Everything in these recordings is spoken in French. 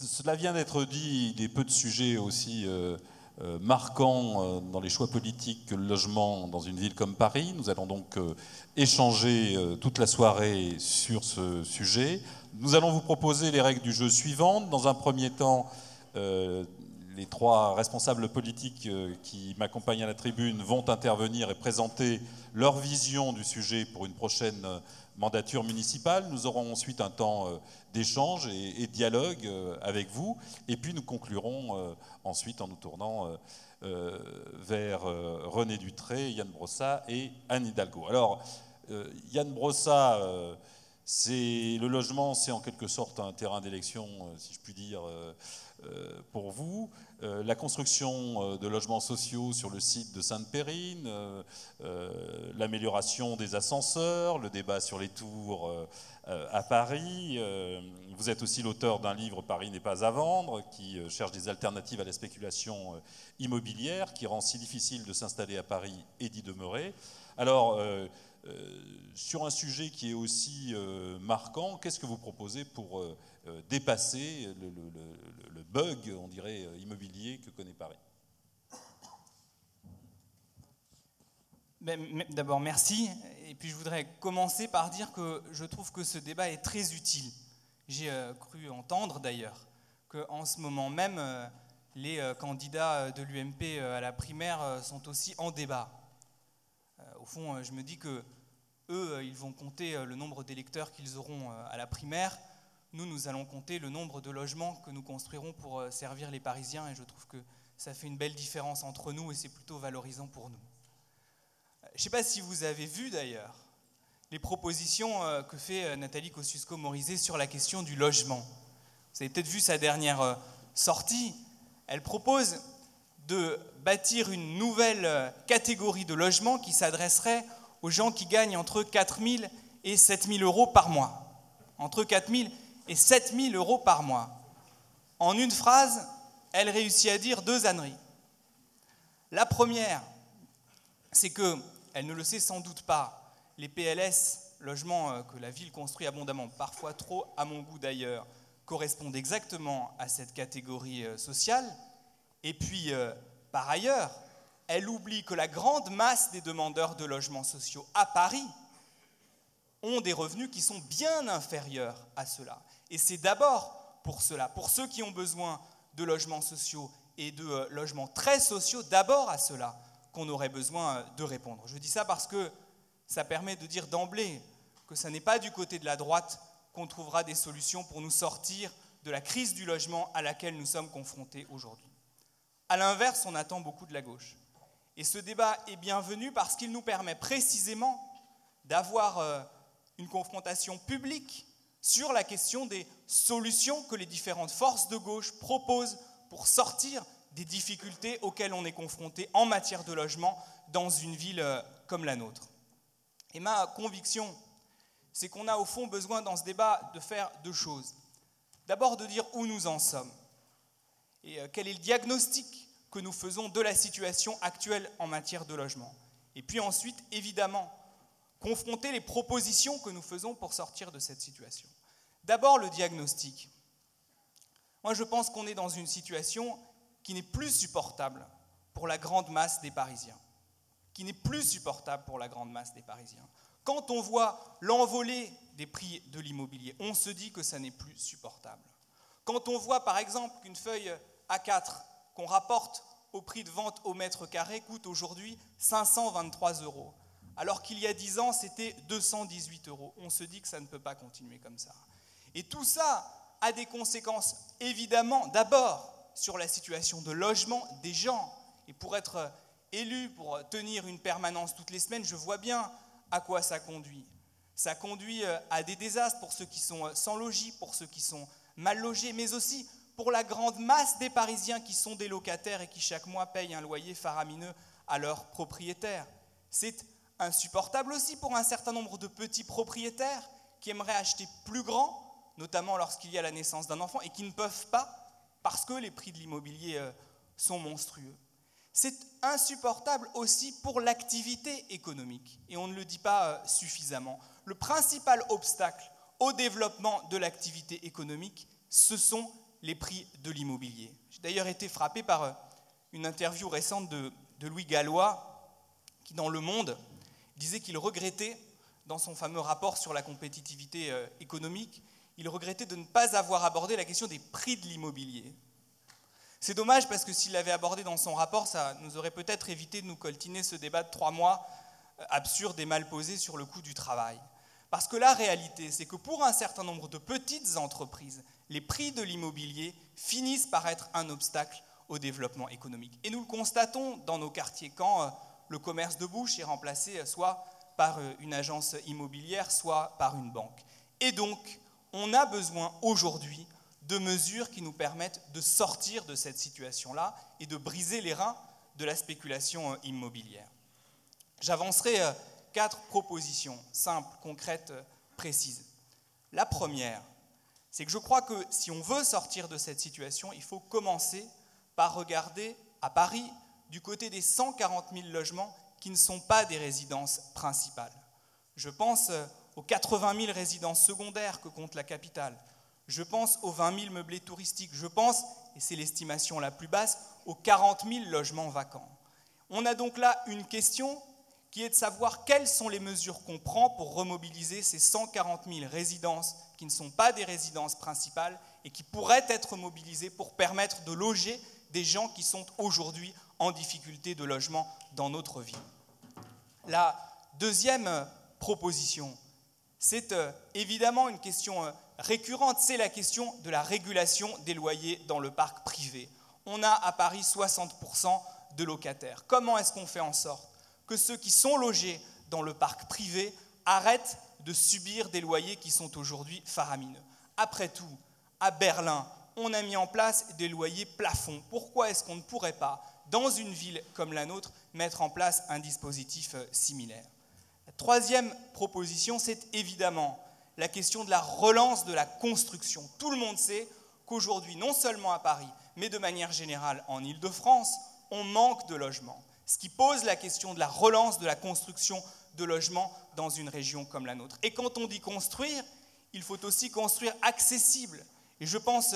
Cela vient d'être dit, il est peu de sujets aussi marquants dans les choix politiques que le logement dans une ville comme Paris. Nous allons donc échanger toute la soirée sur ce sujet. Nous allons vous proposer les règles du jeu suivantes. Dans un premier temps, les trois responsables politiques qui m'accompagnent à la tribune vont intervenir et présenter leur vision du sujet pour une prochaine mandature municipale. Nous aurons ensuite un temps d'échange et de dialogue avec vous. Et puis nous conclurons ensuite en nous tournant vers René Dutré, Yann Brossat et Anne Hidalgo. Alors, Yann Brossat, le logement, c'est en quelque sorte un terrain d'élection, si je puis dire, pour vous. La construction de logements sociaux sur le site de Sainte-Périne, l'amélioration des ascenseurs, le débat sur les tours à Paris. Vous êtes aussi l'auteur d'un livre, Paris n'est pas à vendre, qui cherche des alternatives à la spéculation immobilière, qui rend si difficile de s'installer à Paris et d'y demeurer. Alors, sur un sujet qui est aussi marquant, qu'est-ce que vous proposez pour dépasser le bug, on dirait, immobilier que connaît Paris? D'abord, merci. Et puis, je voudrais commencer par dire que je trouve que ce débat est très utile. J'ai cru entendre, d'ailleurs, qu'en ce moment même, les candidats de l'UMP à la primaire sont aussi en débat. Au fond, je me dis que eux, ils vont compter le nombre d'électeurs qu'ils auront à la primaire. Nous allons compter le nombre de logements que nous construirons pour servir les Parisiens, et je trouve que ça fait une belle différence entre nous et c'est plutôt valorisant pour nous. Je ne sais pas si vous avez vu d'ailleurs les propositions que fait Nathalie Kosciusko-Morizet sur la question du logement. Vous avez peut-être vu sa dernière sortie. Elle propose de bâtir une nouvelle catégorie de logements qui s'adresserait aux gens qui gagnent entre 4 000 et 7 000 euros par mois. Entre 4 000 et 7 000 euros par mois. En une phrase, elle réussit à dire deux âneries. La première, c'est qu'elle ne le sait sans doute pas, les PLS, logements que la ville construit abondamment, parfois trop à mon goût d'ailleurs, correspondent exactement à cette catégorie sociale. Et puis, par ailleurs, elle oublie que la grande masse des demandeurs de logements sociaux à Paris ont des revenus qui sont bien inférieurs à cela. Et c'est d'abord pour cela, pour ceux qui ont besoin de logements sociaux et de logements très sociaux, d'abord à cela qu'on aurait besoin de répondre. Je dis ça parce que ça permet de dire d'emblée que ce n'est pas du côté de la droite qu'on trouvera des solutions pour nous sortir de la crise du logement à laquelle nous sommes confrontés aujourd'hui. À l'inverse, on attend beaucoup de la gauche. Et ce débat est bienvenu parce qu'il nous permet précisément d'avoir une confrontation publique sur la question des solutions que les différentes forces de gauche proposent pour sortir des difficultés auxquelles on est confronté en matière de logement dans une ville comme la nôtre. Et ma conviction, c'est qu'on a au fond besoin dans ce débat de faire deux choses. D'abord de dire où nous en sommes et quel est le diagnostic que nous faisons de la situation actuelle en matière de logement. Et puis ensuite, évidemment, confronter les propositions que nous faisons pour sortir de cette situation. D'abord, le diagnostic. Moi, je pense qu'on est dans une situation qui n'est plus supportable pour la grande masse des Parisiens. Qui n'est plus supportable pour la grande masse des Parisiens. Quand on voit l'envolée des prix de l'immobilier, on se dit que ça n'est plus supportable. Quand on voit, par exemple, qu'une feuille A4 qu'on rapporte au prix de vente au mètre carré coûte aujourd'hui 523 €, alors qu'il y a 10 ans, c'était 218 €. On se dit que ça ne peut pas continuer comme ça. Et tout ça a des conséquences, évidemment, d'abord sur la situation de logement des gens. Et pour être élu, pour tenir une permanence toutes les semaines, je vois bien à quoi ça conduit. Ça conduit à des désastres pour ceux qui sont sans logis, pour ceux qui sont mal logés, mais aussi pour la grande masse des Parisiens qui sont des locataires et qui chaque mois payent un loyer faramineux à leurs propriétaires. C'est insupportable aussi pour un certain nombre de petits propriétaires qui aimeraient acheter plus grand, notamment lorsqu'il y a la naissance d'un enfant, et qui ne peuvent pas parce que les prix de l'immobilier sont monstrueux. C'est insupportable aussi pour l'activité économique, et on ne le dit pas suffisamment. Le principal obstacle au développement de l'activité économique, ce sont les prix de l'immobilier. J'ai d'ailleurs été frappé par une interview récente de Louis Gallois, qui dans Le Monde disait qu'il regrettait, dans son fameux rapport sur la compétitivité économique, il regrettait de ne pas avoir abordé la question des prix de l'immobilier. C'est dommage parce que s'il l'avait abordé dans son rapport, ça nous aurait peut-être évité de nous coltiner ce débat de 3 mois absurde et mal posé sur le coût du travail. Parce que la réalité, c'est que pour un certain nombre de petites entreprises, les prix de l'immobilier finissent par être un obstacle au développement économique. Et nous le constatons dans nos quartiers quand le commerce de bouche est remplacé soit par une agence immobilière, soit par une banque. Et donc, on a besoin aujourd'hui de mesures qui nous permettent de sortir de cette situation-là et de briser les reins de la spéculation immobilière. J'avancerai 4 propositions simples, concrètes, précises. La première, c'est que je crois que si on veut sortir de cette situation, il faut commencer par regarder à Paris du côté des 140 000 logements qui ne sont pas des résidences principales. Je pense aux 80 000 résidences secondaires que compte la capitale. Je pense aux 20 000 meublés touristiques. Je pense, et c'est l'estimation la plus basse, aux 40 000 logements vacants. On a donc là une question qui est de savoir quelles sont les mesures qu'on prend pour remobiliser ces 140 000 résidences qui ne sont pas des résidences principales et qui pourraient être mobilisées pour permettre de loger des gens qui sont aujourd'hui en difficulté de logement dans notre ville. La deuxième proposition, c'est évidemment une question récurrente, c'est la question de la régulation des loyers dans le parc privé. On a à Paris 60% de locataires. Comment est-ce qu'on fait en sorte que ceux qui sont logés dans le parc privé arrêtent de subir des loyers qui sont aujourd'hui faramineux? Après tout, à Berlin, on a mis en place des loyers plafonds. Pourquoi est-ce qu'on ne pourrait pas, dans une ville comme la nôtre, mettre en place un dispositif similaire? La troisième proposition, c'est évidemment la question de la relance de la construction. Tout le monde sait qu'aujourd'hui, non seulement à Paris, mais de manière générale en Île-de-France, on manque de logements. Ce qui pose la question de la relance de la construction de logements dans une région comme la nôtre. Et quand on dit construire, il faut aussi construire accessible. Et je pense,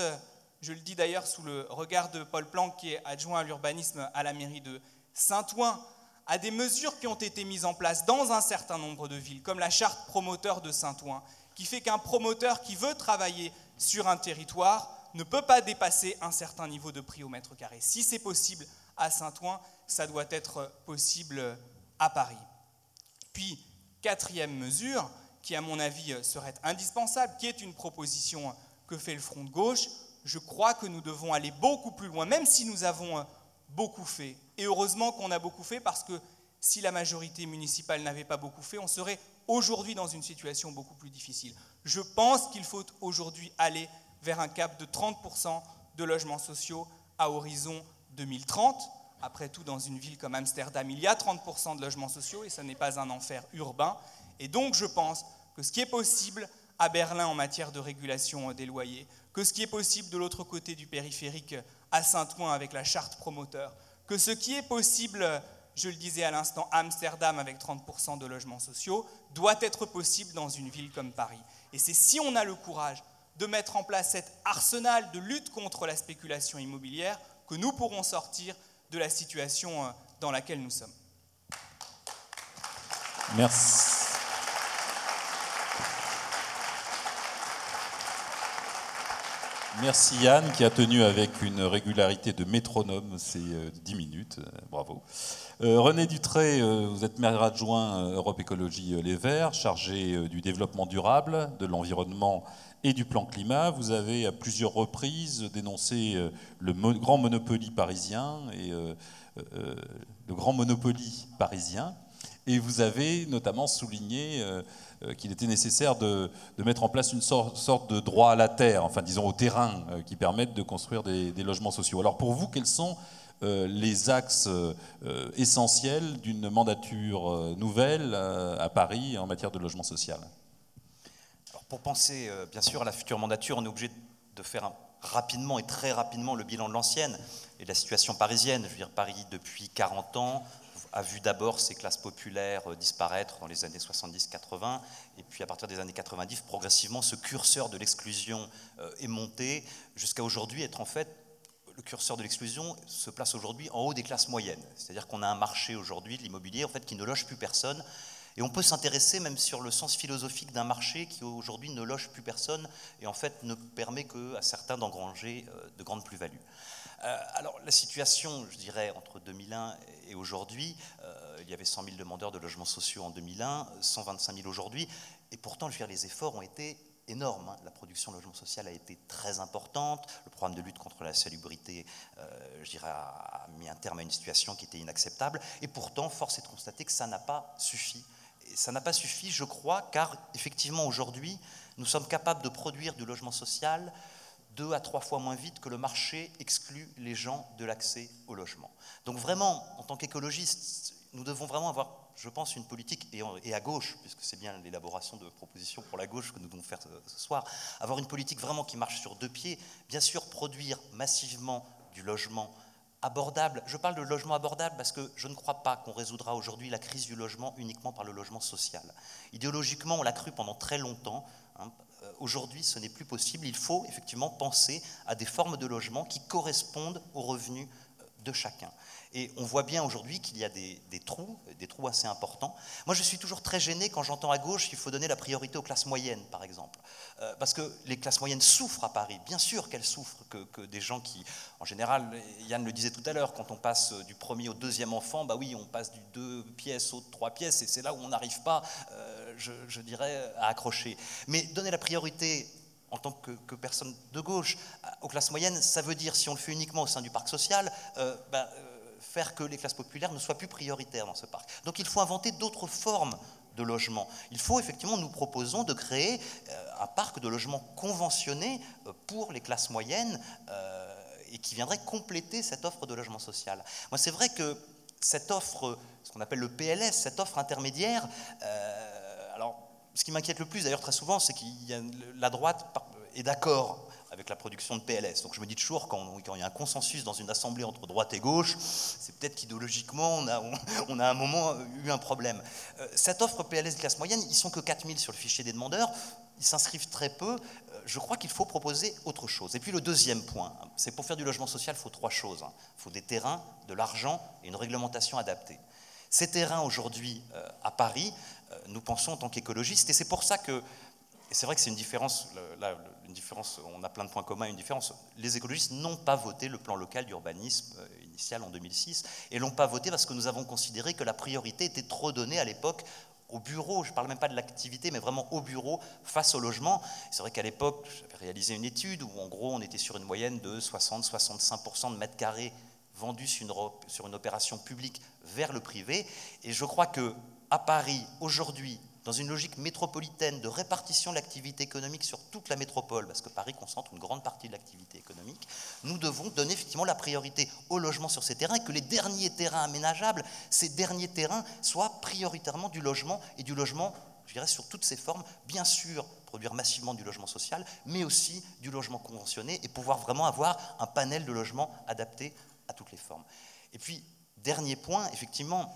je le dis d'ailleurs sous le regard de Paul Planck, qui est adjoint à l'urbanisme à la mairie de Saint-Ouen, à des mesures qui ont été mises en place dans un certain nombre de villes, comme la charte promoteur de Saint-Ouen, qui fait qu'un promoteur qui veut travailler sur un territoire ne peut pas dépasser un certain niveau de prix au mètre carré. Si c'est possible à Saint-Ouen, ça doit être possible à Paris. Puis, quatrième mesure, qui à mon avis serait indispensable, qui est une proposition que fait le Front de gauche, je crois que nous devons aller beaucoup plus loin, même si nous avons beaucoup fait. Et heureusement qu'on a beaucoup fait, parce que si la majorité municipale n'avait pas beaucoup fait, on serait aujourd'hui dans une situation beaucoup plus difficile. Je pense qu'il faut aujourd'hui aller vers un cap de 30% de logements sociaux à horizon 2030. Après tout, dans une ville comme Amsterdam, il y a 30% de logements sociaux et ça n'est pas un enfer urbain. Et donc, je pense que ce qui est possible à Berlin en matière de régulation des loyers, que ce qui est possible de l'autre côté du périphérique à Saint-Ouen avec la charte promoteur, que ce qui est possible, je le disais à l'instant, à Amsterdam avec 30% de logements sociaux, doit être possible dans une ville comme Paris. Et c'est si on a le courage de mettre en place cet arsenal de lutte contre la spéculation immobilière que nous pourrons sortir de la situation dans laquelle nous sommes. Merci. Merci Yann, qui a tenu avec une régularité de métronome ces 10 minutes. Bravo. René Dutré, vous êtes maire adjoint Europe Écologie Les Verts, chargé du développement durable, de l'environnement et du plan climat. Vous avez à plusieurs reprises dénoncé le grand monopoly parisien et vous avez notamment souligné qu'il était nécessaire de mettre en place une sorte de droit à la terre, enfin disons au terrain, qui permette de construire des logements sociaux. Alors pour vous, quels sont les axes essentiels d'une mandature nouvelle à Paris en matière de logement social? Alors pour penser bien sûr à la future mandature, on est obligé de faire rapidement et très rapidement le bilan de l'ancienne et de la situation parisienne. Je veux dire, Paris depuis 40 ans a vu d'abord ces classes populaires disparaître dans les années 70-80, et puis à partir des années 90, progressivement, ce curseur de l'exclusion est monté, jusqu'à aujourd'hui être en fait, le curseur de l'exclusion se place aujourd'hui en haut des classes moyennes. C'est-à-dire qu'on a un marché aujourd'hui de l'immobilier en fait, qui ne loge plus personne, et on peut s'intéresser même sur le sens philosophique d'un marché qui aujourd'hui ne loge plus personne, et en fait ne permet qu'à certains d'engranger de grandes plus-values. Alors la situation, je dirais, entre 2001 et aujourd'hui, il y avait 100 000 demandeurs de logements sociaux en 2001, 125 000 aujourd'hui, et pourtant, je veux dire, les efforts ont été énormes. La production de logement social a été très importante, le programme de lutte contre la salubrité, je dirais, a mis un terme à une situation qui était inacceptable, et pourtant, force est de constater que ça n'a pas suffi. Et ça n'a pas suffi, je crois, car effectivement, aujourd'hui, nous sommes capables de produire du logement social 2 à 3 fois moins vite que le marché exclut les gens de l'accès au logement. Donc vraiment, en tant qu'écologistes, nous devons vraiment avoir, je pense, une politique, et à gauche, puisque c'est bien l'élaboration de propositions pour la gauche que nous devons faire ce soir, avoir une politique vraiment qui marche sur 2 pieds, bien sûr produire massivement du logement abordable. Je parle de logement abordable parce que je ne crois pas qu'on résoudra aujourd'hui la crise du logement uniquement par le logement social. Idéologiquement, on l'a cru pendant très longtemps, hein. Aujourd'hui, ce n'est plus possible. Il faut effectivement penser à des formes de logement qui correspondent aux revenus de chacun. Et on voit bien aujourd'hui qu'il y a des trous assez importants. Moi, je suis toujours très gêné quand j'entends à gauche qu'il faut donner la priorité aux classes moyennes, par exemple. Parce que les classes moyennes souffrent à Paris. Bien sûr qu'elles souffrent, que des gens qui, en général, Yann le disait tout à l'heure, quand on passe du premier au deuxième enfant, bah oui, on passe du 2 pièces au 3 pièces, et c'est là où on n'arrive pas, je dirais, à accrocher. Mais donner la priorité en tant que personne de gauche aux classes moyennes, ça veut dire, si on le fait uniquement au sein du parc social, faire que les classes populaires ne soient plus prioritaires dans ce parc. Donc il faut inventer d'autres formes de logement. Il faut effectivement, nous proposons de créer un parc de logements conventionnés pour les classes moyennes et qui viendrait compléter cette offre de logement social. Moi, c'est vrai que cette offre, ce qu'on appelle le PLS, cette offre intermédiaire, alors ce qui m'inquiète le plus d'ailleurs très souvent, c'est qu'il y a la droite est d'accord avec la production de PLS. Donc je me dis toujours, quand il y a un consensus dans une assemblée entre droite et gauche, c'est peut-être qu'idéologiquement, on a à un moment eu un problème. Cette offre PLS de classe moyenne, ils ne sont que 4000 sur le fichier des demandeurs, ils s'inscrivent très peu. Je crois qu'il faut proposer autre chose. Et puis le deuxième point, c'est pour faire du logement social, il faut 3 choses. Il faut des terrains, de l'argent et une réglementation adaptée. Ces terrains aujourd'hui à Paris, nous pensons en tant qu'écologistes, et c'est pour ça que, et c'est vrai que c'est une différence, là, une différence, on a plein de points communs, une différence. Les écologistes n'ont pas voté le plan local d'urbanisme initial en 2006, et l'ont pas voté parce que nous avons considéré que la priorité était trop donnée à l'époque au bureau, je ne parle même pas de l'activité, mais vraiment au bureau, face au logement. C'est vrai qu'à l'époque, j'avais réalisé une étude où en gros on était sur une moyenne de 60-65% de mètres carrés vendus sur une opération publique vers le privé, et je crois qu'à Paris, aujourd'hui, dans une logique métropolitaine de répartition de l'activité économique sur toute la métropole, parce que Paris concentre une grande partie de l'activité économique, nous devons donner effectivement la priorité au logement sur ces terrains, et que les derniers terrains aménageables, ces derniers terrains soient prioritairement du logement, et du logement, je dirais, sur toutes ses formes, bien sûr, produire massivement du logement social, mais aussi du logement conventionné, et pouvoir vraiment avoir un panel de logements adapté à toutes les formes. Et puis, dernier point, effectivement,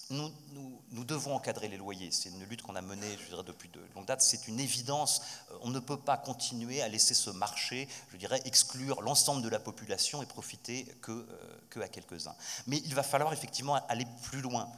nous devons encadrer les loyers. C'est une lutte qu'on a menée, je dirais, depuis de longue date. C'est une évidence. On ne peut pas continuer à laisser ce marché, je dirais, exclure l'ensemble de la population et profiter que à quelques-uns. Mais il va falloir effectivement aller plus loin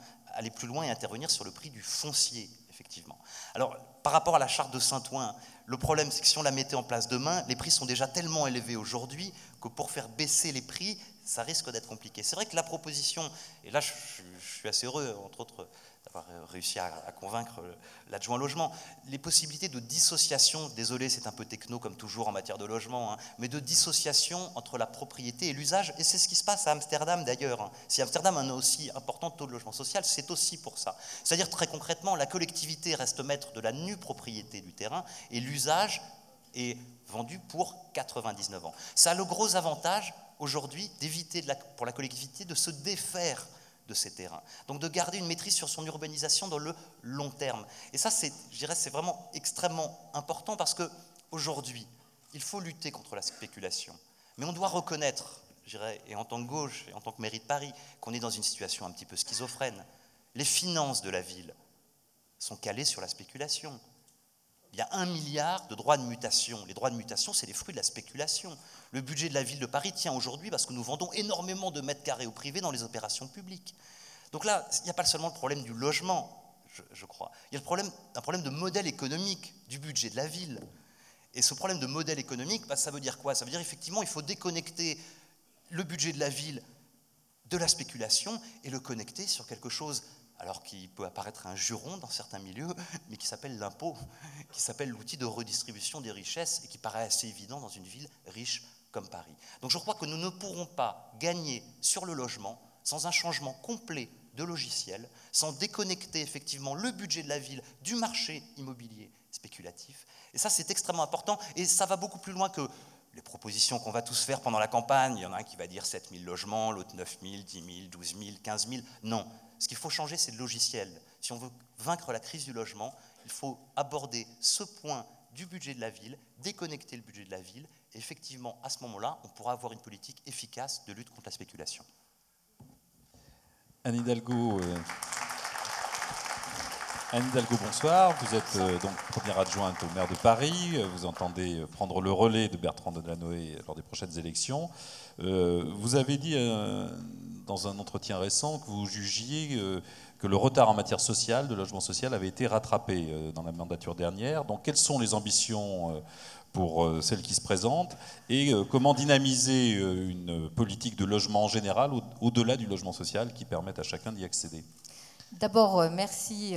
et intervenir sur le prix du foncier, effectivement. Alors, par rapport à la charte de Saint-Ouen, le problème, c'est que si on la mettait en place demain, les prix sont déjà tellement élevés aujourd'hui que pour faire baisser les prix, ça risque d'être compliqué. C'est vrai que la proposition, et là je suis assez heureux, entre autres, d'avoir réussi à convaincre l'adjoint logement, les possibilités de dissociation, désolé c'est un peu techno comme toujours en matière de logement, mais de dissociation entre la propriété et l'usage, et c'est ce qui se passe à Amsterdam d'ailleurs. Si Amsterdam a un aussi important taux de logement social, c'est aussi pour ça. C'est-à-dire très concrètement, la collectivité reste maître de la nue propriété du terrain, et l'usage est vendu pour 99 ans. Ça a le gros avantage aujourd'hui d'éviter pour la collectivité de se défaire de ces terrains. Donc de garder une maîtrise sur son urbanisation dans le long terme. Et ça, je dirais, c'est vraiment extrêmement important parce qu'aujourd'hui, il faut lutter contre la spéculation. Mais on doit reconnaître, je je dirais, et en tant que gauche, et en tant que mairie de Paris, qu'on est dans une situation un petit peu schizophrène. Les finances de la ville sont calées sur la spéculation. Il y a 1 milliard de droits de mutation. Les droits de mutation, c'est les fruits de la spéculation. Le budget de la ville de Paris tient aujourd'hui parce que nous vendons énormément de mètres carrés au privé dans les opérations publiques. Donc là, il n'y a pas seulement le problème du logement, je crois. Il y a un problème de modèle économique du budget de la ville. Et ce problème de modèle économique, ça veut dire quoi? Ça veut dire effectivement il faut déconnecter le budget de la ville de la spéculation et le connecter sur quelque chose, alors qui peut apparaître un juron dans certains milieux, mais qui s'appelle l'impôt, qui s'appelle l'outil de redistribution des richesses et qui paraît assez évident dans une ville riche comme Paris. Donc je crois que nous ne pourrons pas gagner sur le logement sans un changement complet de logiciel, sans déconnecter effectivement le budget de la ville du marché immobilier spéculatif. Et ça, c'est extrêmement important, et ça va beaucoup plus loin que les propositions qu'on va tous faire pendant la campagne. Il y en a un qui va dire 7 000 logements, l'autre 9 000, 10 000, 12 000, 15 000. Non, ce qu'il faut changer, c'est le logiciel. Si on veut vaincre la crise du logement, il faut aborder ce point du budget de la ville, déconnecter le budget de la ville, et effectivement, à ce moment-là, on pourra avoir une politique efficace de lutte contre la spéculation. Anne Hidalgo, bonsoir. Vous êtes donc première adjointe au maire de Paris. Vous entendez prendre le relais de Bertrand Delanoë lors des prochaines élections. Vous avez dit dans un entretien récent que vous jugiez que le retard en matière sociale, de logement social, avait été rattrapé dans la mandature dernière. Donc, quelles sont les ambitions pour celles qui se présentent et comment dynamiser une politique de logement en général au-delà du logement social qui permette à chacun d'y accéder? D'abord, merci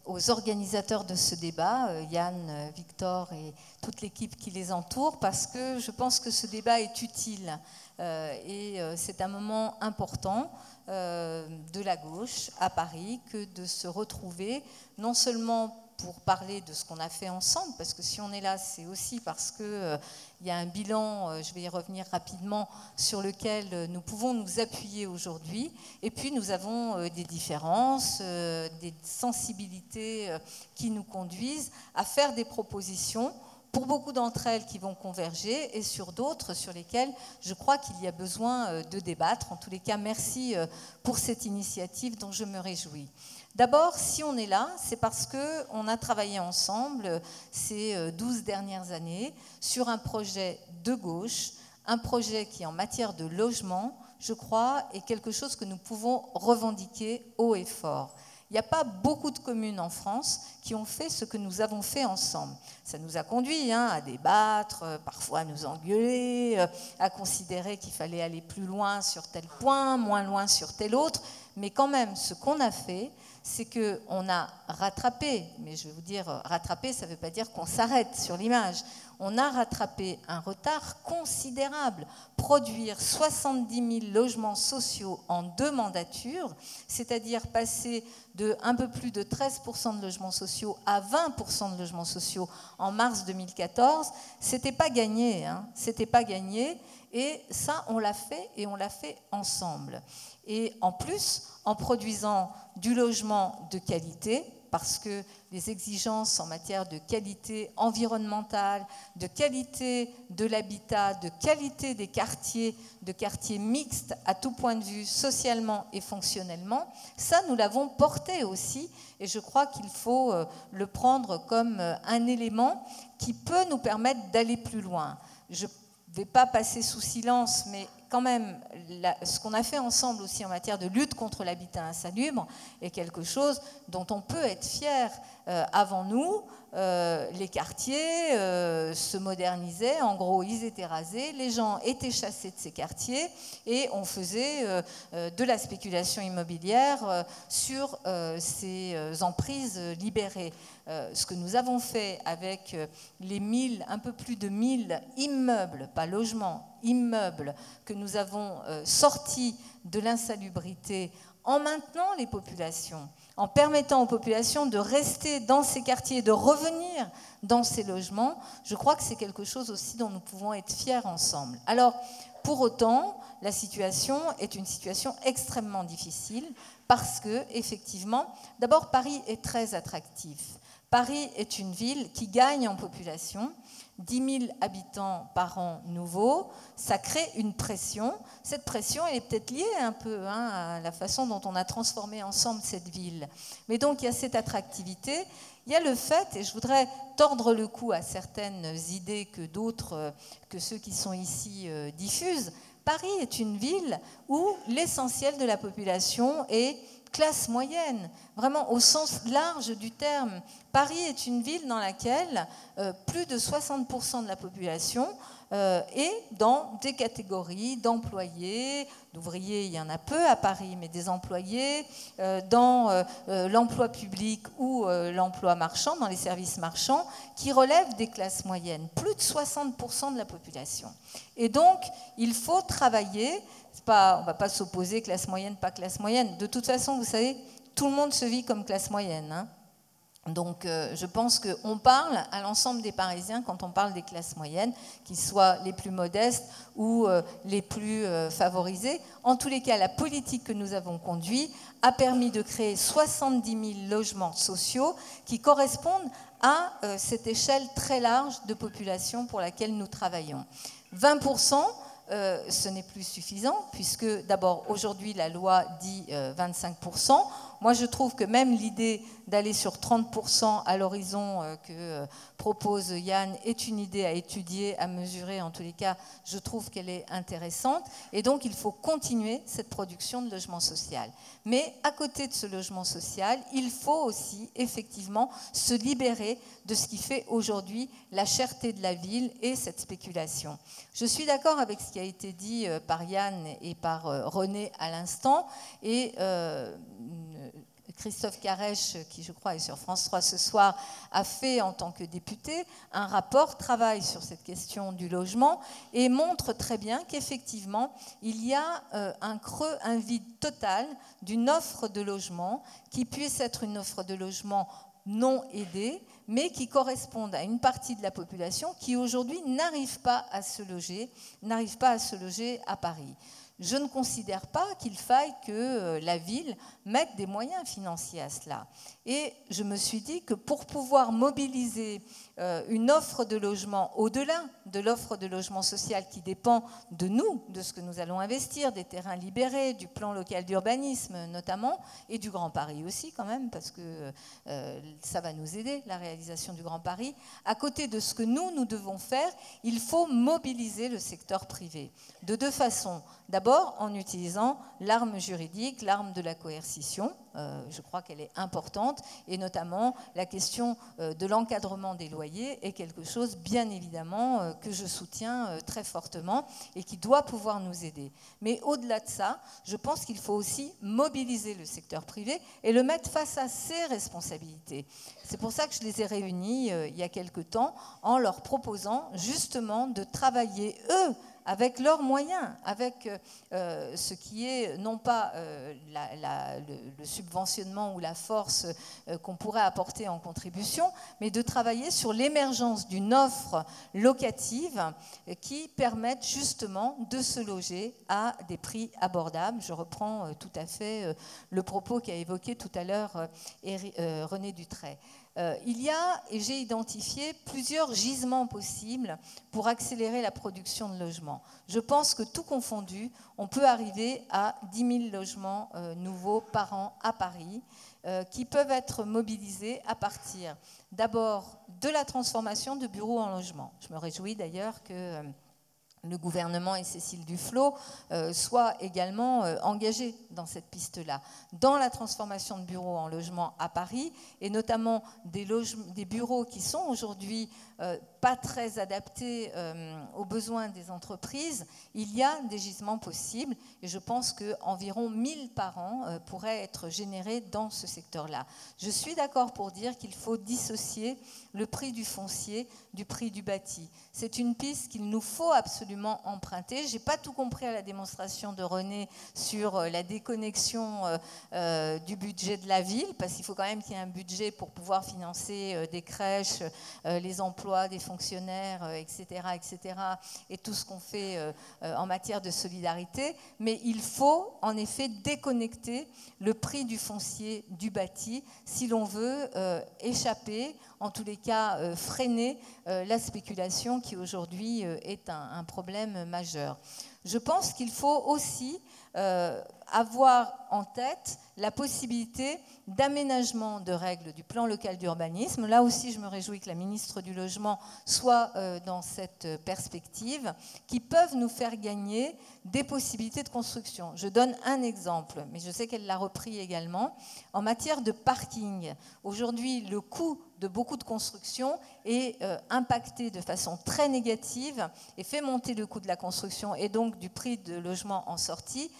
aux organisateurs de ce débat, Yann, Victor et toute l'équipe qui les entoure, parce que je pense que ce débat est utile et c'est un moment important de la gauche à Paris que de se retrouver, non seulement pour parler de ce qu'on a fait ensemble, parce que si on est là, c'est aussi parce qu'il y a un bilan, je vais y revenir rapidement, sur lequel nous pouvons nous appuyer aujourd'hui. Et puis nous avons des différences, des sensibilités qui nous conduisent à faire des propositions, pour beaucoup d'entre elles qui vont converger, et sur d'autres sur lesquelles je crois qu'il y a besoin de débattre. En tous les cas, merci pour cette initiative dont je me réjouis. D'abord, si on est là, c'est parce qu'on a travaillé ensemble ces 12 dernières années sur un projet de gauche, un projet qui, en matière de logement, je crois, est quelque chose que nous pouvons revendiquer haut et fort. Il n'y a pas beaucoup de communes en France qui ont fait ce que nous avons fait ensemble. Ça nous a conduit à débattre, parfois à nous engueuler, à considérer qu'il fallait aller plus loin sur tel point, moins loin sur tel autre. Mais quand même, ce qu'on a fait, c'est qu'on a rattrapé, mais je vais vous dire, rattraper, ça ne veut pas dire qu'on s'arrête sur l'image. On a rattrapé un retard considérable. Produire 70 000 logements sociaux en 2 mandatures, c'est-à-dire passer de un peu plus de 13% de logements sociaux à 20% de logements sociaux en mars 2014, c'était pas gagné, c'était pas gagné. Et ça, on l'a fait, et on l'a fait ensemble. Et en plus, en produisant du logement de qualité, parce que les exigences en matière de qualité environnementale, de qualité de l'habitat, de qualité des quartiers, de quartiers mixtes à tout point de vue, socialement et fonctionnellement, ça, nous l'avons porté aussi, et je crois qu'il faut le prendre comme un élément qui peut nous permettre d'aller plus loin. Je ne vais pas passer sous silence, mais quand même, ce qu'on a fait ensemble aussi en matière de lutte contre l'habitat insalubre est quelque chose dont on peut être fier. Avant nous, les quartiers se modernisaient, en gros, ils étaient rasés, les gens étaient chassés de ces quartiers et on faisait de la spéculation immobilière sur ces emprises libérées. Ce que nous avons fait avec les un peu plus de 1000 immeubles, pas logements, immeubles que nous avons sortis de l'insalubrité en maintenant les populations, en permettant aux populations de rester dans ces quartiers, de revenir dans ces logements, je crois que c'est quelque chose aussi dont nous pouvons être fiers ensemble. Alors, pour autant, la situation est une situation extrêmement difficile parce que, effectivement, d'abord, Paris est très attractif. Paris est une ville qui gagne en population. 10 000 habitants par an nouveaux, ça crée une pression. Cette pression, elle est peut-être liée un peu à la façon dont on a transformé ensemble cette ville. Mais donc, il y a cette attractivité. Il y a le fait, et je voudrais tordre le cou à certaines idées que d'autres, que ceux qui sont ici diffusent. Paris est une ville où l'essentiel de la population est classe moyenne, vraiment au sens large du terme. Paris est une ville dans laquelle plus de 60% de la population est dans des catégories d'employés, d'ouvriers, il y en a peu à Paris, mais des employés dans l'emploi public ou l'emploi marchand, dans les services marchands, qui relèvent des classes moyennes, plus de 60% de la population. Et donc, il faut travailler. On ne va pas s'opposer classe moyenne, pas classe moyenne. De toute façon, vous savez, tout le monde se vit comme classe moyenne. Hein. Donc, je pense qu'on parle à l'ensemble des Parisiens quand on parle des classes moyennes, qu'ils soient les plus modestes ou les plus favorisés. En tous les cas, la politique que nous avons conduite a permis de créer 70 000 logements sociaux qui correspondent à cette échelle très large de population pour laquelle nous travaillons. 20%. Ce n'est plus suffisant, puisque d'abord, aujourd'hui, la loi dit 25%. Moi, je trouve que même l'idée d'aller sur 30% à l'horizon que propose Yann est une idée à étudier, à mesurer. En tous les cas, je trouve qu'elle est intéressante. Et donc, il faut continuer cette production de logement social. Mais à côté de ce logement social, il faut aussi, effectivement, se libérer de ce qui fait aujourd'hui la cherté de la ville et cette spéculation. Je suis d'accord avec ce qui a été dit par Yann et par René à l'instant. Et Christophe Carèche, qui je crois est sur France 3 ce soir, a fait en tant que député un rapport, travaille sur cette question du logement et montre très bien qu'effectivement, il y a un creux, un vide total d'une offre de logement qui puisse être une offre de logement non aidée, mais qui corresponde à une partie de la population qui aujourd'hui n'arrive pas à se loger à Paris. Je ne considère pas qu'il faille que la ville mette des moyens financiers à cela. Et je me suis dit que pour pouvoir mobiliser une offre de logement au-delà de l'offre de logement social qui dépend de nous, de ce que nous allons investir, des terrains libérés, du plan local d'urbanisme notamment, et du Grand Paris aussi quand même, parce que ça va nous aider, la réalisation du Grand Paris. À côté de ce que nous devons faire, il faut mobiliser le secteur privé de deux façons. D'abord, en utilisant l'arme juridique, l'arme de la coercition. Je crois qu'elle est importante, et notamment la question de l'encadrement des loyers est quelque chose, bien évidemment, que je soutiens très fortement et qui doit pouvoir nous aider. Mais au-delà de ça, je pense qu'il faut aussi mobiliser le secteur privé et le mettre face à ses responsabilités. C'est pour ça que je les ai réunis il y a quelque temps en leur proposant justement de travailler, eux, avec leurs moyens, avec ce qui est non pas le subventionnement ou la force qu'on pourrait apporter en contribution, mais de travailler sur l'émergence d'une offre locative qui permette justement de se loger à des prix abordables. Je reprends tout à fait le propos qu'a évoqué tout à l'heure René Dutray. Il y a, et j'ai identifié, plusieurs gisements possibles pour accélérer la production de logements. Je pense que tout confondu, on peut arriver à 10 000 logements nouveaux par an à Paris, qui peuvent être mobilisés à partir d'abord de la transformation de bureaux en logements. Je me réjouis d'ailleurs que le gouvernement et Cécile Duflot soient également engagés dans cette piste-là, dans la transformation de bureaux en logements à Paris, et notamment des bureaux qui sont aujourd'hui pas très adaptés aux besoins des entreprises. Il y a des gisements possibles, et je pense qu'environ 1000 par an pourraient être générés dans ce secteur-là. Je suis d'accord pour dire qu'il faut dissocier le prix du foncier du prix du bâti. C'est une piste qu'il nous faut absolument absolument emprunter. Je n'ai pas tout compris à la démonstration de René sur la déconnexion du budget de la ville, parce qu'il faut quand même qu'il y ait un budget pour pouvoir financer des crèches, les emplois des fonctionnaires, etc., etc., et tout ce qu'on fait en matière de solidarité. Mais il faut en effet déconnecter le prix du foncier, du bâti, si l'on veut échapper, en tous les cas freiner la spéculation qui aujourd'hui est un problème majeur. Je pense qu'il faut aussi avoir en tête la possibilité d'aménagement de règles du plan local d'urbanisme. Là aussi, je me réjouis que la ministre du Logement soit dans cette perspective, qui peuvent nous faire gagner des possibilités de construction. Je donne un exemple, mais je sais qu'elle l'a repris également. En matière de parking, aujourd'hui, le coût de beaucoup de constructions est impacté de façon très négative et fait monter le coût de la construction et donc du prix de logement en sortie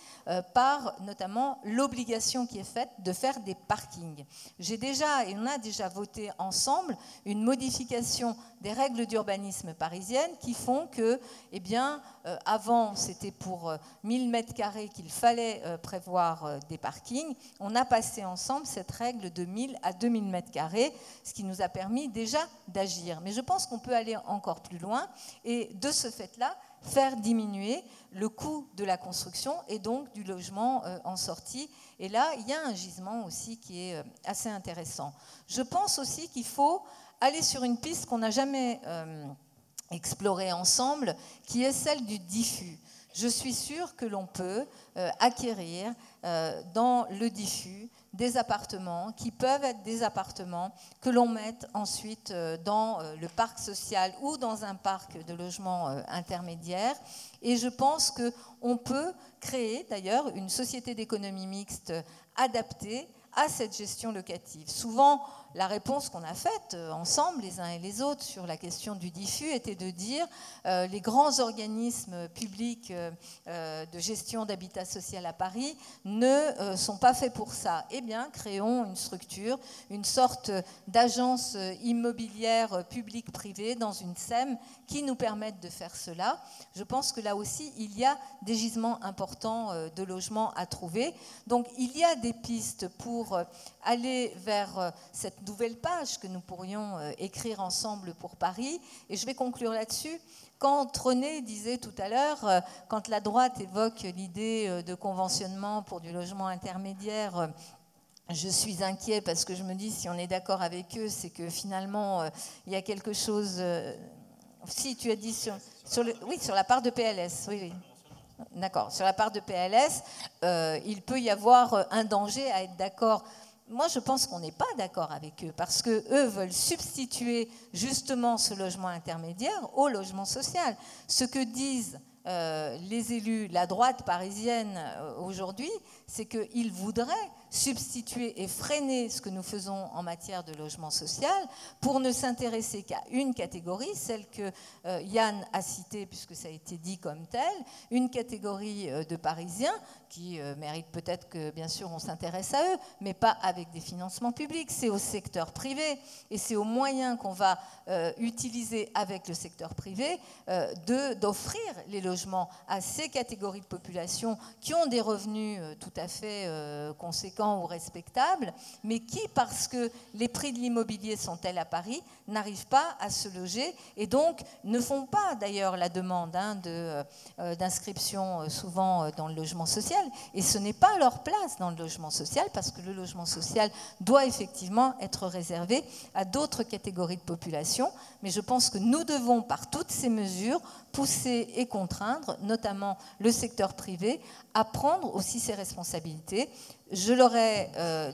par notamment l'obligation qui est faite de faire des parkings. On a déjà voté ensemble une modification des règles d'urbanisme parisiennes qui font que, avant c'était pour 1000 mètres carrés qu'il fallait prévoir des parkings. On a passé ensemble cette règle de 1000 à 2000 mètres carrés, ce qui nous a permis déjà d'agir. Mais je pense qu'on peut aller encore plus loin et de ce fait-là, faire diminuer le coût de la construction et donc du logement en sortie. Et là, il y a un gisement aussi qui est assez intéressant. Je pense aussi qu'il faut aller sur une piste qu'on n'a jamais explorée ensemble, qui est celle du diffus. Je suis sûre que l'on peut acquérir dans le diffus des appartements qui peuvent être des appartements que l'on mette ensuite dans le parc social ou dans un parc de logement intermédiaire. Et je pense qu'on peut créer d'ailleurs une société d'économie mixte adaptée à cette gestion locative. Souvent, la réponse qu'on a faite ensemble, les uns et les autres, sur la question du diffus était de dire les grands organismes publics de gestion d'habitat social à Paris ne sont pas faits pour ça. Eh bien, créons une structure, une sorte d'agence immobilière publique-privée dans une SEM qui nous permette de faire cela. Je pense que là aussi, il y a des gisements importants de logements à trouver. Donc, il y a des pistes pour aller vers cette nouvelle page que nous pourrions écrire ensemble pour Paris. Et je vais conclure là-dessus. Quand René disait tout à l'heure, quand la droite évoque l'idée de conventionnement pour du logement intermédiaire, je suis inquiet parce que je me dis, si on est d'accord avec eux, c'est que finalement, il y a quelque chose... Si, tu as dit sur la part de PLS, oui. D'accord, sur la part de PLS, il peut y avoir un danger à être d'accord. Moi, je pense qu'on n'est pas d'accord avec eux parce qu'eux veulent substituer justement ce logement intermédiaire au logement social. Ce que disent les élus, la droite parisienne aujourd'hui, c'est qu'ils voudraient substituer et freiner ce que nous faisons en matière de logement social pour ne s'intéresser qu'à une catégorie, celle que Yann a citée puisque ça a été dit comme tel, une catégorie de Parisiens qui méritent peut-être que, bien sûr, on s'intéresse à eux, mais pas avec des financements publics. C'est au secteur privé et c'est aux moyens qu'on va utiliser avec le secteur privé d'offrir les logements à ces catégories de population qui ont des revenus tout à fait conséquents ou respectables, mais qui, parce que les prix de l'immobilier sont tels à Paris, n'arrivent pas à se loger et donc ne font pas d'ailleurs la demande d'inscription souvent dans le logement social. Et ce n'est pas leur place dans le logement social parce que le logement social doit effectivement être réservé à d'autres catégories de population. Mais je pense que nous devons, par toutes ces mesures, pousser et contraindre, notamment le secteur privé, à prendre aussi ses responsabilités. Je leur ai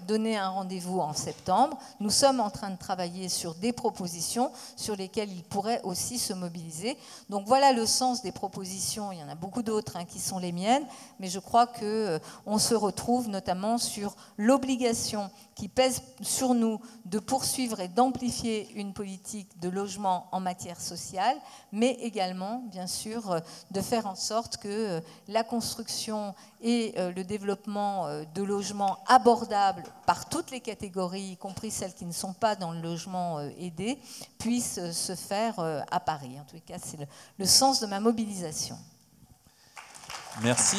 donné un rendez-vous en septembre. Nous sommes en train de travailler sur des propositions sur lesquelles ils pourraient aussi se mobiliser. Donc voilà le sens des propositions. Il y en a beaucoup d'autres qui sont les miennes, mais je crois qu'on se retrouve notamment sur l'obligation qui pèse sur nous de poursuivre et d'amplifier une politique de logement en matière sociale, mais également, bien sûr, de faire en sorte que la construction et le développement de logements logement abordable par toutes les catégories, y compris celles qui ne sont pas dans le logement aidé, puisse se faire à Paris. En tout cas, c'est le sens de ma mobilisation. Merci.